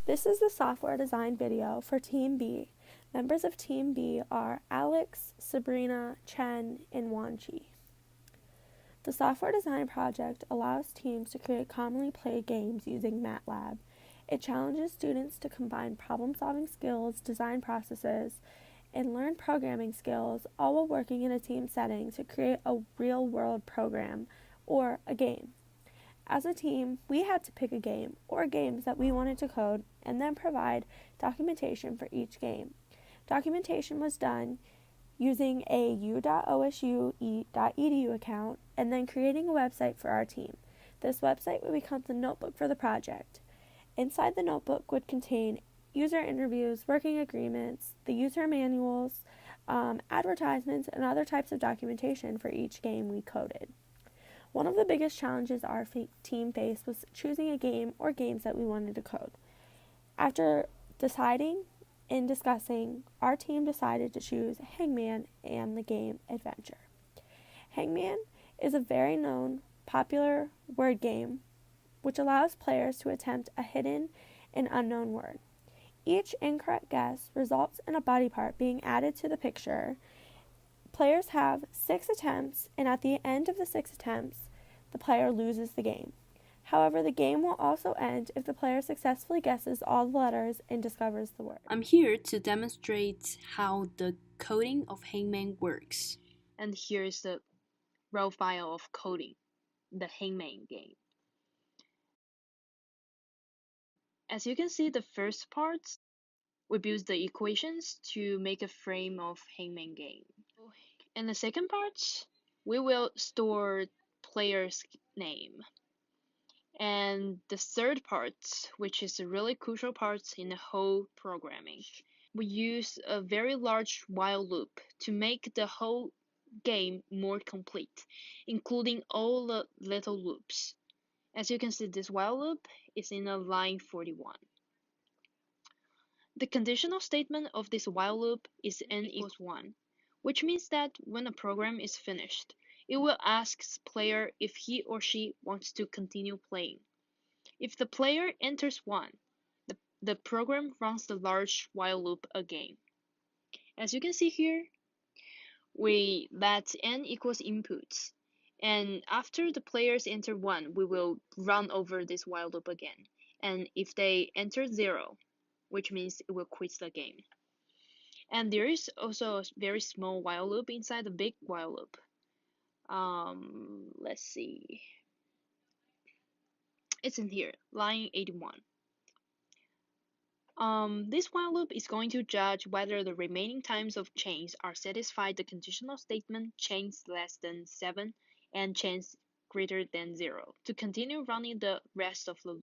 This is the software design video for Team B. Members of Team B are Alex, Sabrina, Chen, and Wanji. The software design project allows teams to create commonly played games using MATLAB. It challenges students to combine problem-solving skills, design processes, and learn programming skills, all while working in a team setting to create a real-world program, or a game. As a team, we had to pick a game or games that we wanted to code and then provide documentation for each game. Documentation was done using a u.osu.edu account and then creating a website for our team. This website would become the notebook for the project. Inside the notebook would contain user interviews, working agreements, the user manuals, advertisements, and other types of documentation for each game we coded. One of the biggest challenges our team faced was choosing a game or games that we wanted to code. After deciding and discussing, our team decided to choose Hangman and the game Adventure. Hangman is a very known, popular word game which allows players to attempt a hidden and unknown word. Each incorrect guess results in a body part being added to the picture. Players have 6 attempts, and at the end of the 6 attempts, the player loses the game. However, the game will also end if the player successfully guesses all the letters and discovers the word. I'm here to demonstrate how the coding of Hangman works. And here's the raw file of coding the Hangman game. As you can see, the first part, we build the equations to make a frame of Hangman game. In the second part, we will store player's name. And the third part, which is a really crucial part in the whole programming, we use a very large while loop to make the whole game more complete, including all the little loops. As you can see, this while loop is in a line 41. The conditional statement of this while loop is n equals 1, which means that when a program is finished, it will ask the player if he or she wants to continue playing. If the player enters 1, the program runs the large while loop again. As you can see here, we let n equals inputs, and after the players enter 1, we will run over this while loop again. And if they enter 0, which means it will quit the game. And there is also a very small while loop inside the big while loop. Let's see. It's in here, line 81. This while loop is going to judge whether the remaining times of chains are satisfied the conditional statement chains less than 7 and chains greater than 0 to continue running the rest of the loop.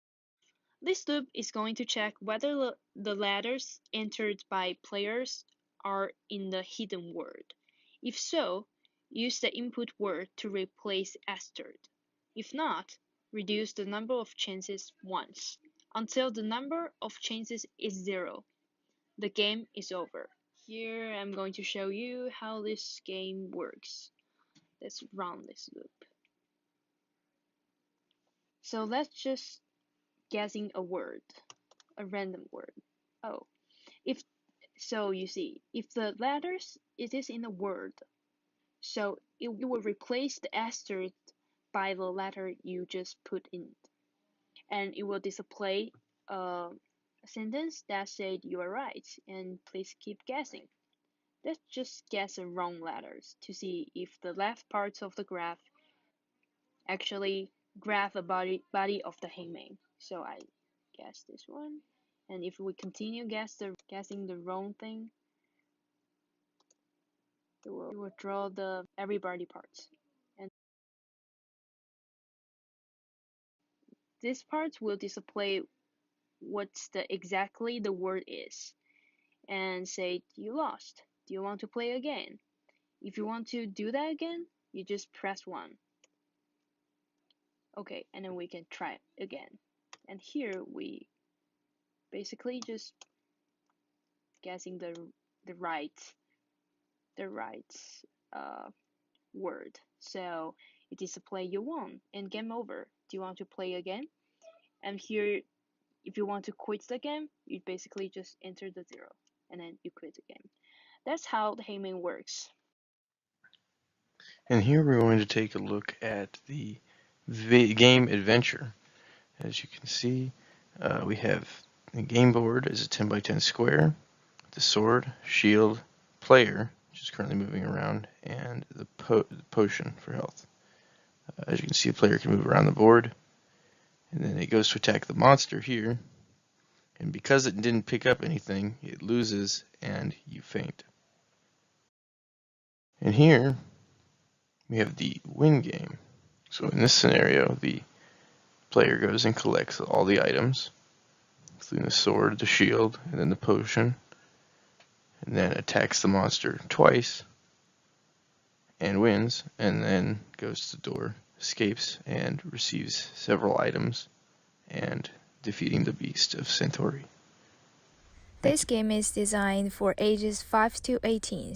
This loop is going to check whether the letters entered by players are in the hidden word. If so, use the input word to replace asterisk. If not, reduce the number of chances once, until the number of chances is 0. The game is over. Here I'm going to show you how this game works. Let's run this loop. So let's just guessing a word, a random word. Oh, you see, if the letters it is in a word, so it will replace the asterisk by the letter you just put in, and it will display a sentence that said you are right and please keep guessing. Let's just guess the wrong letters to see if the left parts of the graph actually graph a body of the hangman. So I guess this one, and if we continue guessing the wrong thing, it will draw the everybody parts. And this part will display what's exactly the word is and say you lost. Do you want to play again? If you want to do that again, you just press 1. Okay, and then we can try it again. And here we basically just guessing the right word. So it display you won and game over. Do you want to play again? And here If you want to quit the game, you basically just enter the 0 and then you quit the game. That's how the Hangman works. And here we're going to take a look at the game adventure. As you can see, we have the game board as a 10 by 10 square, the sword, shield, player, which is currently moving around, and the potion for health. As you can see, the player can move around the board, and then it goes to attack the monster here, and because it didn't pick up anything, it loses and you faint. And here we have the win game. So in this scenario, the player goes and collects all the items, including the sword, the shield, and then the potion, and then attacks the monster twice and wins, and then goes to the door, escapes, and receives several items, and defeating the beast of Centauri. This game is designed for ages 5 to 18.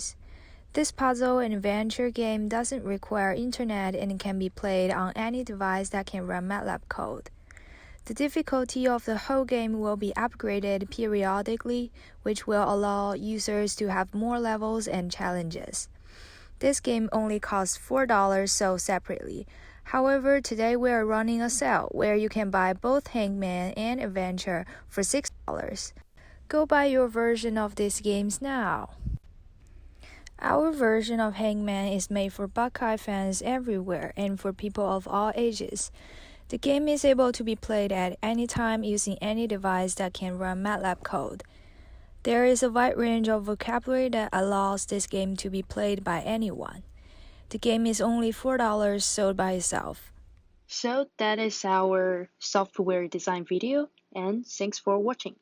This puzzle and adventure game doesn't require internet and can be played on any device that can run MATLAB code. The difficulty of the whole game will be upgraded periodically, which will allow users to have more levels and challenges. This game only costs $4 sold separately. However, today we are running a sale where you can buy both Hangman and Adventure for $6. Go buy your version of these games now. Our version of Hangman is made for Buckeye fans everywhere and for people of all ages. The game is able to be played at any time using any device that can run MATLAB code. There is a wide range of vocabulary that allows this game to be played by anyone. The game is only $4 sold by itself. So that is our software design video, and thanks for watching.